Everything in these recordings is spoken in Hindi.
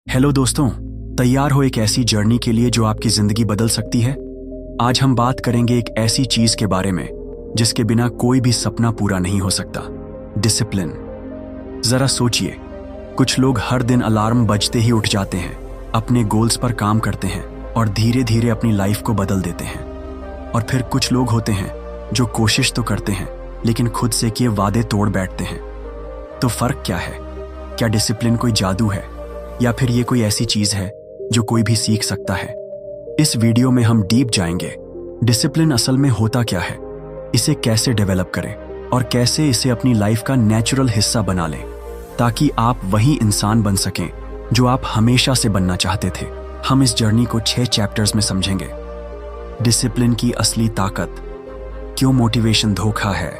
हेलो दोस्तों, तैयार हो एक ऐसी जर्नी के लिए जो आपकी जिंदगी बदल सकती है। आज हम बात करेंगे एक ऐसी चीज के बारे में जिसके बिना कोई भी सपना पूरा नहीं हो सकता, डिसिप्लिन। जरा सोचिए, कुछ लोग हर दिन अलार्म बजते ही उठ जाते हैं, अपने गोल्स पर काम करते हैं और धीरे धीरे अपनी लाइफ को बदल देते हैं। और फिर कुछ लोग होते हैं जो कोशिश तो करते हैं लेकिन खुद से किए वादे तोड़ बैठते हैं। तो फर्क क्या है? क्या डिसिप्लिन कोई जादू है या फिर ये कोई ऐसी चीज है जो कोई भी सीख सकता है? इस वीडियो में हम डीप जाएंगे, डिसिप्लिन असल में होता क्या है, इसे कैसे डेवलप करें और कैसे इसे अपनी लाइफ का नेचुरल हिस्सा बना लें, ताकि आप वही इंसान बन सकें जो आप हमेशा से बनना चाहते थे। हम इस जर्नी को 6 चैप्टर्स में समझेंगे। डिसिप्लिन की असली ताकत, क्यों मोटिवेशन धोखा है,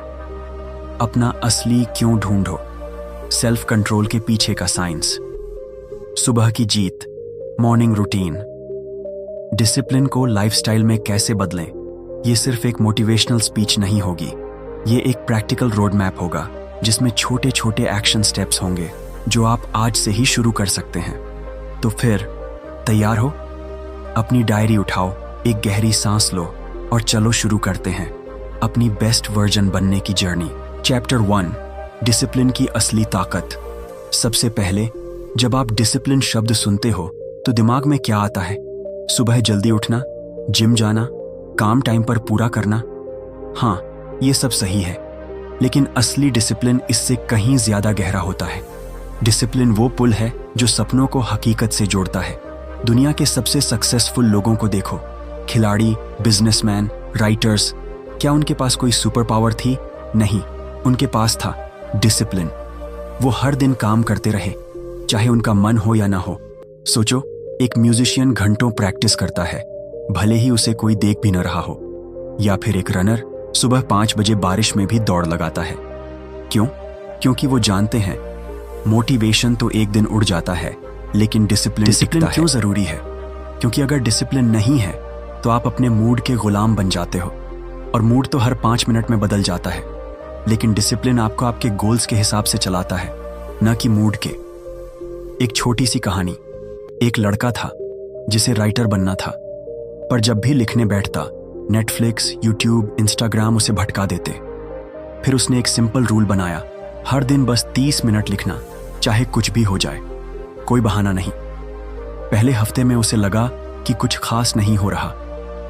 अपना असली क्यों ढूंढो, सेल्फ कंट्रोल के पीछे का साइंस, सुबह की जीत, मॉर्निंग रूटीन, डिसिप्लिन को लाइफस्टाइल में कैसे बदलें। ये सिर्फ एक मोटिवेशनल स्पीच नहीं होगी, ये एक प्रैक्टिकल रोड मैप होगा जिसमें छोटे छोटे एक्शन स्टेप्स होंगे जो आप आज से ही शुरू कर सकते हैं। तो फिर तैयार हो? अपनी डायरी उठाओ, एक गहरी सांस लो और चलो शुरू करते हैं अपनी बेस्ट वर्जन बनने की जर्नी। चैप्टर 1, डिसिप्लिन की असली ताकत। सबसे पहले, जब आप डिसिप्लिन शब्द सुनते हो तो दिमाग में क्या आता है? सुबह जल्दी उठना, जिम जाना, काम टाइम पर पूरा करना। हाँ, ये सब सही है, लेकिन असली डिसिप्लिन इससे कहीं ज्यादा गहरा होता है। डिसिप्लिन वो पुल है जो सपनों को हकीकत से जोड़ता है। दुनिया के सबसे सक्सेसफुल लोगों को देखो, खिलाड़ी, बिजनेसमैन, राइटर्स, क्या उनके पास कोई सुपर पावर थी? नहीं, उनके पास था डिसिप्लिन। वो हर दिन काम करते रहे, चाहे उनका मन हो या ना हो। सोचो, एक म्यूजिशियन घंटों प्रैक्टिस करता है, भले ही उसे कोई देख भी न रहा हो। या फिर एक रनर सुबह 5 बजे बारिश में भी दौड़ लगाता है। क्यों? क्योंकि वो जानते हैं मोटिवेशन तो एक दिन उड़ जाता है, लेकिन डिसिप्लिन क्यों जरूरी है? क्योंकि अगर डिसिप्लिन नहीं है तो आप अपने मूड के गुलाम बन जाते हो, और मूड तो हर 5 मिनट में बदल जाता है। लेकिन डिसिप्लिन आपको आपके गोल्स के हिसाब से चलाता है, न कि मूड के। एक छोटी सी कहानी। एक लड़का था जिसे राइटर बनना था, पर जब भी लिखने बैठता, नेटफ्लिक्स, यूट्यूब, इंस्टाग्राम उसे भटका देते। फिर उसने एक सिंपल रूल बनाया, हर दिन बस 30 मिनट लिखना, चाहे कुछ भी हो जाए, कोई बहाना नहीं। पहले हफ्ते में उसे लगा कि कुछ खास नहीं हो रहा,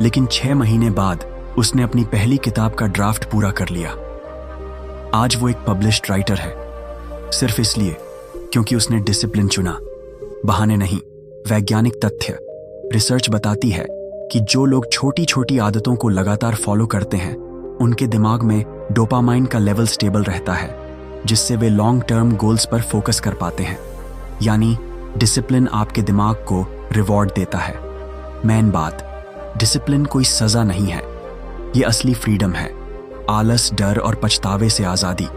लेकिन 6 महीने बाद उसने अपनी पहली किताब का ड्राफ्ट पूरा कर लिया। आज वो एक पब्लिश्ड राइटर है, सिर्फ इसलिए क्योंकि उसने डिसिप्लिन चुना, बहाने नहीं। वैज्ञानिक तथ्य, रिसर्च बताती है कि जो लोग छोटी छोटी आदतों को लगातार फॉलो करते हैं, उनके दिमाग में डोपामाइन का लेवल स्टेबल रहता है, जिससे वे लॉन्ग टर्म गोल्स पर फोकस कर पाते हैं। यानी डिसिप्लिन आपके दिमाग को रिवॉर्ड देता है। मेन बात, डिसिप्लिन कोई सजा नहीं है, ये असली फ्रीडम है। आलस, डर और पछतावे से आजादी,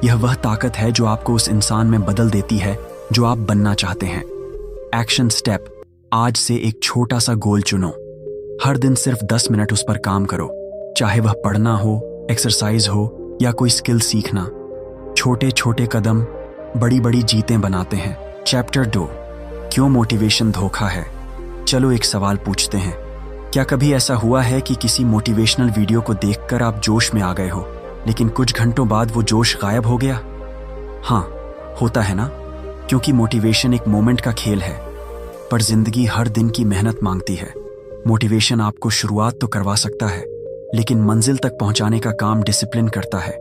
यह वह ताकत है जो आपको उस इंसान में बदल देती है जो आप बनना चाहते हैं। एक्शन स्टेप, आज से एक छोटा सा गोल चुनो। हर दिन सिर्फ 10 मिनट उस पर काम करो, चाहे वह पढ़ना हो, एक्सरसाइज हो या कोई स्किल सीखना। छोटे छोटे कदम बड़ी बड़ी जीतें बनाते हैं। चैप्टर 2, क्यों मोटिवेशन धोखा है। चलो एक सवाल पूछते हैं, क्या कभी ऐसा हुआ है कि किसी मोटिवेशनल वीडियो को देखकर आप जोश में आ गए हो, लेकिन कुछ घंटों बाद वो जोश गायब हो गया? हाँ, होता है ना, क्योंकि मोटिवेशन एक मोमेंट का खेल है, पर जिंदगी हर दिन की मेहनत मांगती है। मोटिवेशन आपको शुरुआत तो करवा सकता है, लेकिन मंजिल तक पहुंचाने का काम डिसिप्लिन करता है।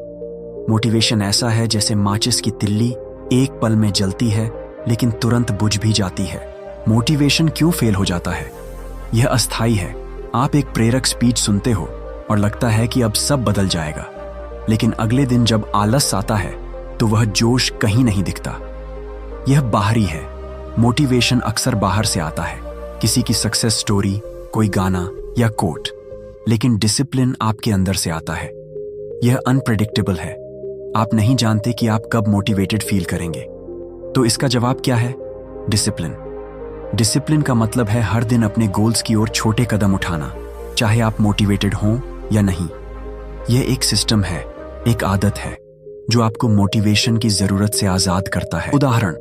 मोटिवेशन ऐसा है जैसे माचिस की तिल्ली, एक पल में जलती है लेकिन तुरंत बुझ भी जाती है। मोटिवेशन क्यों फेल हो जाता है? यह अस्थायी है। आप एक प्रेरक स्पीच सुनते हो और लगता है कि अब सब बदल जाएगा, लेकिन अगले दिन जब आलस आता है तो वह जोश कहीं नहीं दिखता। यह बाहरी है। मोटिवेशन अक्सर बाहर से आता है, किसी की सक्सेस स्टोरी, कोई गाना या कोट, लेकिन डिसिप्लिन आपके अंदर से आता है। यह अनप्रेडिक्टेबल है। आप नहीं जानते कि आप कब मोटिवेटेड फील करेंगे। तो इसका जवाब क्या है? डिसिप्लिन। डिसिप्लिन का मतलब है हर दिन अपने गोल्स की ओर छोटे कदम उठाना, चाहे आप मोटिवेटेड हों या नहीं। यह एक सिस्टम है, एक आदत है जो आपको मोटिवेशन की जरूरत से आजाद करता है। उदाहरण,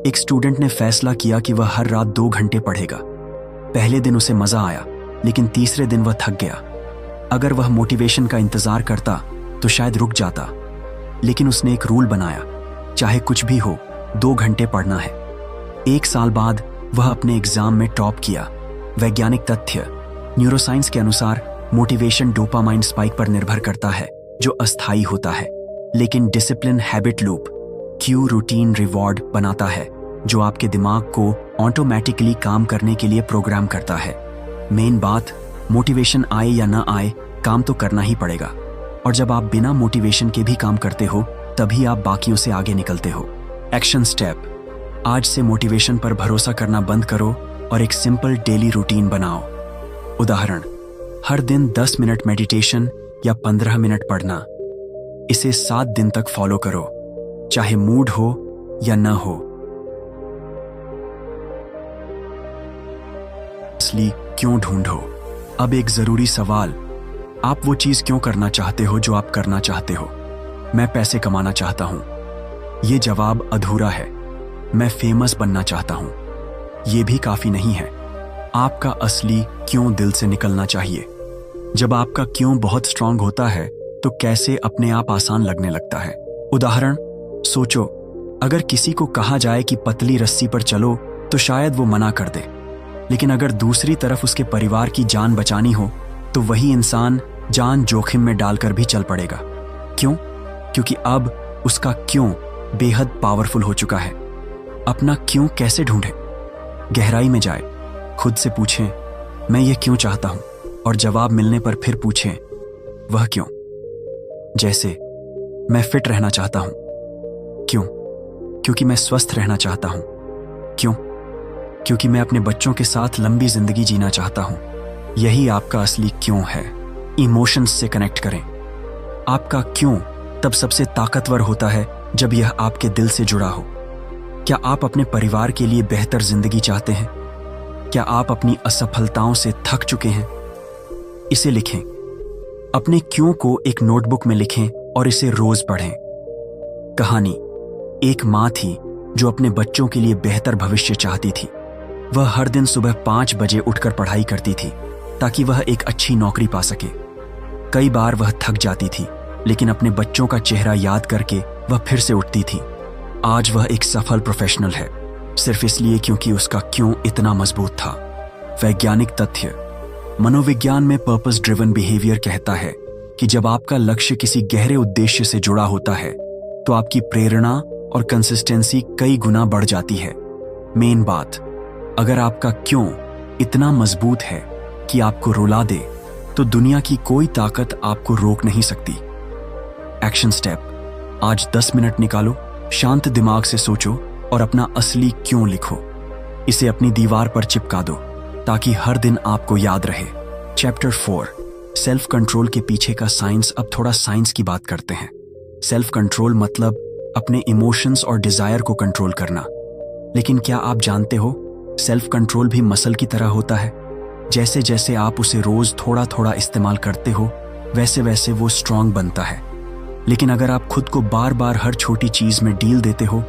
एक स्टूडेंट ने फैसला किया कि वह हर रात 2 घंटे पढ़ेगा। पहले दिन उसे मजा आया, लेकिन तीसरे दिन वह थक गया। अगर वह मोटिवेशन का इंतजार करता तो शायद रुक जाता, लेकिन उसने एक रूल बनाया, चाहे कुछ भी हो 2 घंटे पढ़ना है। 1 साल बाद वह अपने एग्जाम में टॉप किया। वैज्ञानिक तथ्य, न्यूरोसाइंस के अनुसार मोटिवेशन डोपामाइन स्पाइक पर निर्भर करता है, जो अस्थायी होता है, लेकिन discipline habit loop Q routine reward बनाता है, जो आपके दिमाग को ऑटोमेटिकली काम करने के लिए प्रोग्राम करता है। मेन बात, मोटिवेशन आए या ना आए, काम तो करना ही पड़ेगा। और जब आप बिना मोटिवेशन के भी काम करते हो, तभी आप बाकियों से आगे निकलते हो। एक्शन स्टेप, आज से मोटिवेशन पर भरोसा करना बंद करो और एक सिंपल डेली रूटीन बनाओ। उदाहरण, हर दिन 10 मिनट मेडिटेशन या 15 मिनट पढ़ना। इसे 7 दिन तक फॉलो करो, चाहे मूड हो या न हो। असली क्यों ढूंढो। अब एक जरूरी सवाल, आप वो चीज क्यों करना चाहते हो जो आप करना चाहते हो? मैं पैसे कमाना चाहता हूं, ये जवाब अधूरा है। मैं फेमस बनना चाहता हूं, ये भी काफी नहीं है। आपका असली क्यों दिल से निकलना चाहिए। जब आपका क्यों बहुत स्ट्रांग होता है तो कैसे अपने आप आसान लगने लगता है। उदाहरण, सोचो, अगर किसी को कहा जाए कि पतली रस्सी पर चलो तो शायद वो मना कर दे, लेकिन अगर दूसरी तरफ उसके परिवार की जान बचानी हो तो वही इंसान जान जोखिम में डालकर भी चल पड़ेगा। क्यों? क्योंकि अब उसका क्यों बेहद पावरफुल हो चुका है। अपना क्यों कैसे ढूंढें? गहराई में जाए, खुद से पूछें, मैं ये क्यों चाहता हूं, और जवाब मिलने पर फिर पूछें, वह क्यों? जैसे, मैं फिट रहना चाहता हूं, क्यों? क्योंकि मैं स्वस्थ रहना चाहता हूं। क्यों? क्योंकि मैं अपने बच्चों के साथ लंबी जिंदगी जीना चाहता हूं। यही आपका असली क्यों है। इमोशंस से कनेक्ट करें। आपका क्यों तब सबसे ताकतवर होता है जब यह आपके दिल से जुड़ा हो। क्या आप अपने परिवार के लिए बेहतर जिंदगी चाहते हैं? क्या आप अपनी असफलताओं से थक चुके हैं? इसे लिखें। अपने क्यों को एक नोटबुक में लिखें और इसे रोज पढ़ें। कहानी, एक मां थी जो अपने बच्चों के लिए बेहतर भविष्य चाहती थी। वह हर दिन सुबह 5 बजे उठकर पढ़ाई करती थी ताकि वह एक अच्छी नौकरी पा सके। कई बार वह थक जाती थी, लेकिन अपने बच्चों का चेहरा याद करके वह फिर से उठती थी। आज वह एक सफल प्रोफेशनल है, सिर्फ इसलिए क्योंकि उसका क्यों इतना मजबूत था। वैज्ञानिक तथ्य, मनोविज्ञान में पर्पस ड्रिवन बिहेवियर कहता है कि जब आपका लक्ष्य किसी गहरे उद्देश्य से जुड़ा होता है तो आपकी प्रेरणा और कंसिस्टेंसी कई गुना बढ़ जाती है। मेन बात, अगर आपका क्यों इतना मजबूत है कि आपको रुला दे, तो दुनिया की कोई ताकत आपको रोक नहीं सकती। एक्शन स्टेप, आज 10 मिनट निकालो, शांत दिमाग से सोचो और अपना असली क्यों लिखो। इसे अपनी दीवार पर चिपका दो ताकि हर दिन आपको याद रहे। चैप्टर 4, सेल्फ कंट्रोल के पीछे का साइंस। अब थोड़ा साइंस की बात करते हैं। सेल्फ कंट्रोल मतलब अपने इमोशंस और डिजायर को कंट्रोल करना। लेकिन क्या आप जानते हो, सेल्फ कंट्रोल भी मसल की तरह होता है। जैसे जैसे आप उसे रोज थोड़ा थोड़ा इस्तेमाल करते हो, वैसे वैसे वो स्ट्रांग बनता है। लेकिन अगर आप खुद को बार बार हर छोटी चीज में डील देते हो,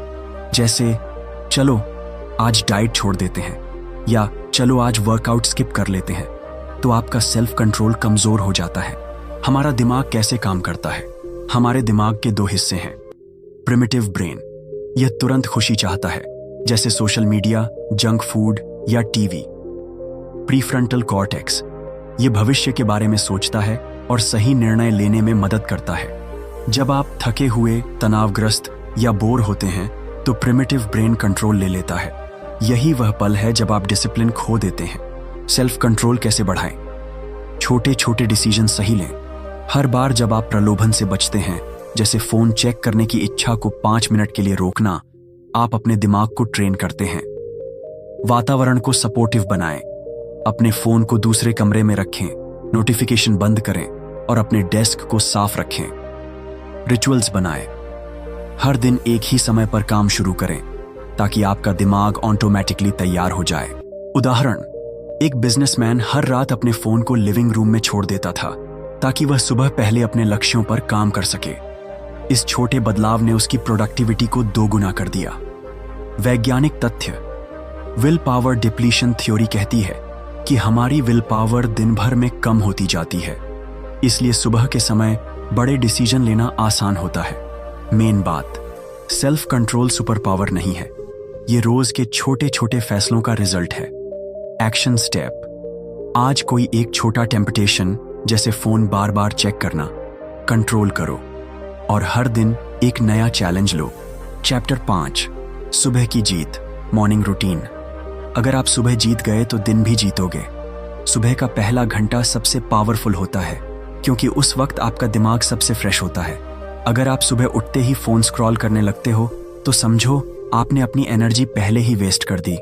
जैसे चलो आज डाइट छोड़ देते हैं या चलो आज वर्कआउट स्किप कर लेते हैं, तो आपका सेल्फ कंट्रोल कमजोर हो जाता है। हमारा दिमाग कैसे काम करता है? हमारे दिमाग के 2 हिस्से हैं। प्रिमिटिव ब्रेन, यह तुरंत खुशी चाहता है, जैसे सोशल मीडिया, जंक फूड या टीवी। प्रीफ्रंटल कॉर्टेक्स, यह भविष्य के बारे में सोचता है और सही निर्णय लेने में मदद करता है। जब आप थके हुए, तनावग्रस्त या बोर होते हैं तो प्रिमिटिव ब्रेन कंट्रोल ले लेता है। यही वह पल है जब आप डिसिप्लिन खो देते हैं। सेल्फ कंट्रोल कैसे बढ़ाएं? छोटे छोटे डिसीजन सही लें। हर बार जब आप प्रलोभन से बचते हैं, जैसे फोन चेक करने की इच्छा को 5 मिनट के लिए रोकना, आप अपने दिमाग को ट्रेन करते हैं। वातावरण को सपोर्टिव बनाएं। अपने फोन को दूसरे कमरे में रखें, नोटिफिकेशन बंद करें और अपने डेस्क को साफ रखें। रिचुअल्स बनाएं। हर दिन एक ही समय पर काम शुरू करें ताकि आपका दिमाग ऑटोमेटिकली तैयार हो जाए। उदाहरण, एक बिजनेसमैन हर रात अपने फोन को लिविंग रूम में छोड़ देता था ताकि वह सुबह पहले अपने लक्ष्यों पर काम कर सके। इस छोटे बदलाव ने उसकी प्रोडक्टिविटी को 2 गुना कर दिया। वैज्ञानिक तथ्य। विल पावर डिप्लीशन थ्योरी कहती है कि हमारी विल पावर दिन भर में कम होती जाती है, इसलिए सुबह के समय बड़े डिसीजन लेना आसान होता है। मेन बात, सेल्फ कंट्रोल सुपर पावर नहीं है, ये रोज के छोटे छोटे फैसलों का रिजल्ट है। Action step. आज कोई एक छोटा टेम्पटेशन जैसे फोन बार बार चेक करना कंट्रोल करो और हर दिन एक नया चैलेंज लो। चैप्टर 5, सुबह की जीत, मॉर्निंग रूटीन। अगर आप सुबह जीत गए तो दिन भी जीतोगे। सुबह का पहला घंटा सबसे पावरफुल होता है क्योंकि उस वक्त आपका दिमाग सबसे फ्रेश होता है। अगर आप सुबह उठते ही फोन स्क्रॉल करने लगते हो तो समझो आपने अपनी एनर्जी पहले ही वेस्ट कर दी।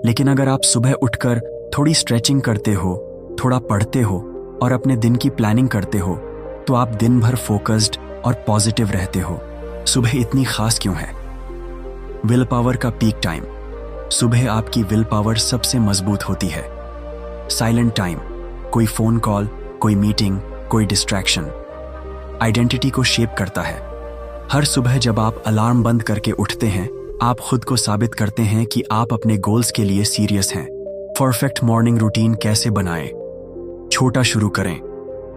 लेकिन अगर आप सुबह उठकर थोड़ी स्ट्रेचिंग करते हो, थोड़ा पढ़ते हो और अपने दिन की प्लानिंग करते हो तो आप दिन भर फोकस्ड और पॉजिटिव रहते हो। सुबह इतनी खास क्यों है? विल पावर का पीक टाइम। सुबह आपकी विल पावर सबसे मजबूत होती है। साइलेंट टाइम, कोई फोन कॉल, कोई मीटिंग, कोई डिस्ट्रैक्शन आइडेंटिटी को शेप करता है। हर सुबह जब आप अलार्म बंद करके उठते हैं, आप खुद को साबित करते हैं कि आप अपने गोल्स के लिए सीरियस हैं। परफेक्ट मॉर्निंग रूटीन कैसे बनाएं? छोटा शुरू करें।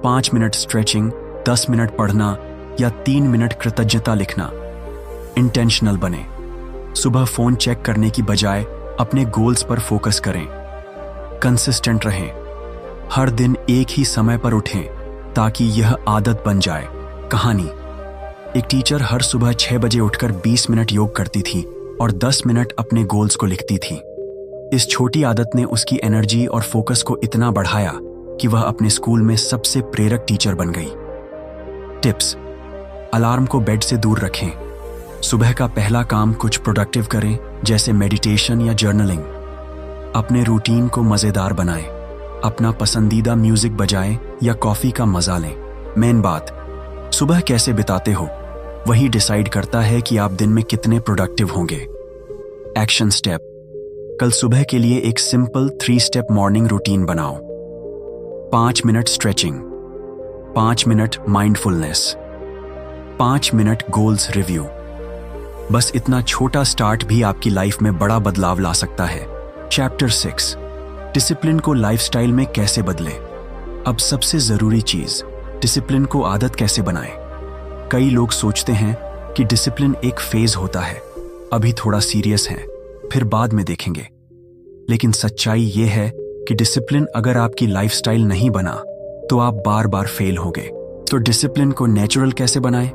5 मिनट स्ट्रेचिंग, 10 मिनट पढ़ना या 3 मिनट कृतज्ञता लिखना। इंटेंशनल बने। सुबह फोन चेक करने की बजाय अपने गोल्स पर फोकस करें। कंसिस्टेंट रहें। हर दिन एक ही समय पर उठें ताकि यह आदत बन जाए। कहानी। एक टीचर हर सुबह 6 बजे उठकर 20 मिनट योग करती थी और 10 मिनट अपने गोल्स को लिखती थी। इस छोटी आदत ने उसकी एनर्जी और फोकस को इतना बढ़ाया कि वह अपने स्कूल में सबसे प्रेरक टीचर बन गई। टिप्स। अलार्म को बेड से दूर रखें। सुबह का पहला काम कुछ प्रोडक्टिव करें जैसे मेडिटेशन या जर्नलिंग। अपने रूटीन को मजेदार बनाएं। अपना पसंदीदा म्यूजिक बजाएं या कॉफी का मजा लें। मेन बात, सुबह कैसे बिताते हो वही डिसाइड करता है कि आप दिन में कितने प्रोडक्टिव होंगे। Action step. कल सुबह के लिए एक सिंपल 3 स्टेप मॉर्निंग रूटीन बनाओ। 5 minute stretching, 5 minute mindfulness, 5 minute goals review. बस इतना छोटा स्टार्ट भी आपकी लाइफ में बड़ा बदलाव ला सकता है। चैप्टर 6, डिसिप्लिन को लाइफस्टाइल में कैसे बदले। अब सबसे जरूरी चीज, डिसिप्लिन को आदत कैसे बनाएं। कई लोग सोचते हैं कि डिसिप्लिन एक फेज होता है, अभी थोड़ा सीरियस है, फिर बाद में देखेंगे। लेकिन सच्चाई यह है कि डिसिप्लिन अगर आपकी लाइफस्टाइल नहीं बना तो आप बार बार फेल होगे। तो डिसिप्लिन को नेचुरल कैसे बनाएं?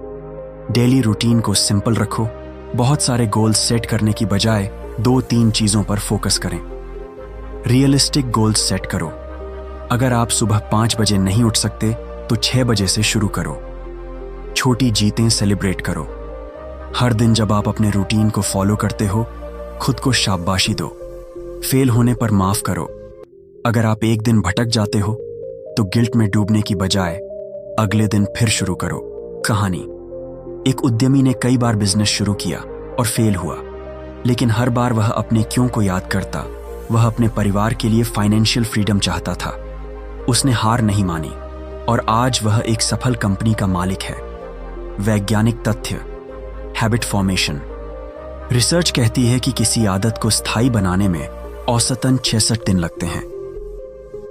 डेली रूटीन को सिंपल रखो। बहुत सारे गोल्स सेट करने की बजाय 2-3 चीजों पर फोकस करें। रियलिस्टिक गोल्स सेट करो। अगर आप सुबह 5 बजे नहीं उठ सकते तो 6 बजे से शुरू करो। छोटी जीतें सेलिब्रेट करो। हर दिन जब आप अपने रूटीन को फॉलो करते हो, खुद को शाबाशी दो। फेल होने पर माफ करो। अगर आप एक दिन भटक जाते हो तो गिल्ट में डूबने की बजाय अगले दिन फिर शुरू करो। कहानी। एक उद्यमी ने कई बार बिजनेस शुरू किया और फेल हुआ, लेकिन हर बार वह अपने क्यों को याद करता। वह अपने परिवार के लिए फाइनेंशियल फ्रीडम चाहता था। उसने हार नहीं मानी और आज वह एक सफल कंपनी का मालिक है। वैज्ञानिक तथ्य। Habit formation. रिसर्च कहती है कि किसी आदत को स्थायी बनाने में औसतन 66 दिन लगते हैं।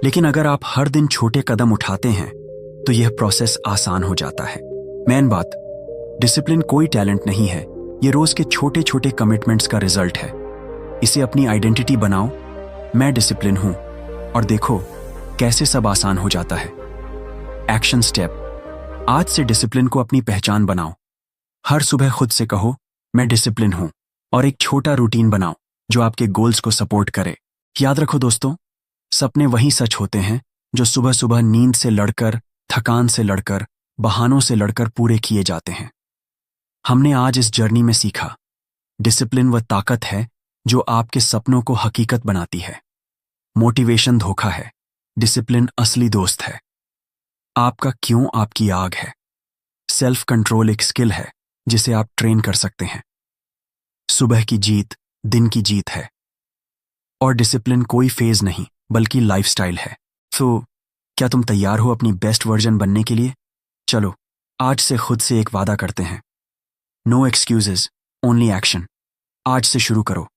लेकिन अगर आप हर दिन छोटे कदम उठाते हैं तो यह प्रोसेस आसान हो जाता है। मेन बात, डिसिप्लिन कोई टैलेंट नहीं है, यह रोज के छोटे छोटे कमिटमेंट्स का रिजल्ट है। इसे अपनी आइडेंटिटी बनाओ। मैं डिसिप्लिन हूं और देखो कैसे सब आसान हो जाता है। Action step. आज से डिसिप्लिन को अपनी पहचान बनाओ। हर सुबह खुद से कहो, मैं डिसिप्लिन हूं, और एक छोटा रूटीन बनाओ जो आपके गोल्स को सपोर्ट करे। याद रखो दोस्तों, सपने वही सच होते हैं जो सुबह सुबह नींद से लड़कर, थकान से लड़कर, बहानों से लड़कर पूरे किए जाते हैं। हमने आज इस जर्नी में सीखा, डिसिप्लिन वह ताकत है जो आपके सपनों को हकीकत बनाती है। मोटिवेशन धोखा है, डिसिप्लिन असली दोस्त है। आपका क्यों आपकी आग है। सेल्फ कंट्रोल एक स्किल है जिसे आप ट्रेन कर सकते हैं। सुबह की जीत दिन की जीत है और डिसिप्लिन कोई फेज नहीं बल्कि लाइफस्टाइल है। तो क्या तुम तैयार हो अपनी बेस्ट वर्जन बनने के लिए? चलो आज से खुद से एक वादा करते हैं, नो एक्सक्यूजेस, ओनली एक्शन। आज से शुरू करो।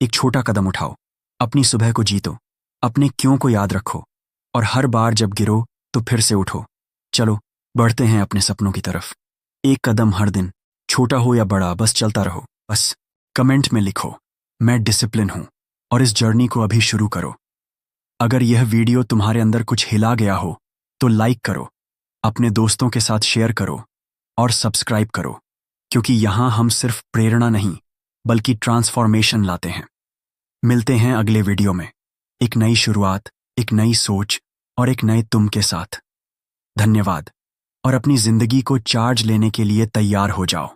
एक छोटा कदम उठाओ, अपनी सुबह को जीतो, अपने क्यों को याद रखो, और हर बार जब गिरो तो फिर से उठो। चलो बढ़ते हैं अपने सपनों की तरफ। एक कदम हर दिन, छोटा हो या बड़ा, बस चलता रहो। बस कमेंट में लिखो, मैं डिसिप्लिन हूं, और इस जर्नी को अभी शुरू करो। अगर यह वीडियो तुम्हारे अंदर कुछ हिला गया हो तो लाइक करो, अपने दोस्तों के साथ शेयर करो और सब्सक्राइब करो, क्योंकि यहां हम सिर्फ प्रेरणा नहीं बल्कि ट्रांसफॉर्मेशन लाते हैं। मिलते हैं अगले वीडियो में, एक नई शुरुआत, एक नई सोच और एक नए तुम के साथ। धन्यवाद, और अपनी जिंदगी को चार्ज लेने के लिए तैयार हो जाओ।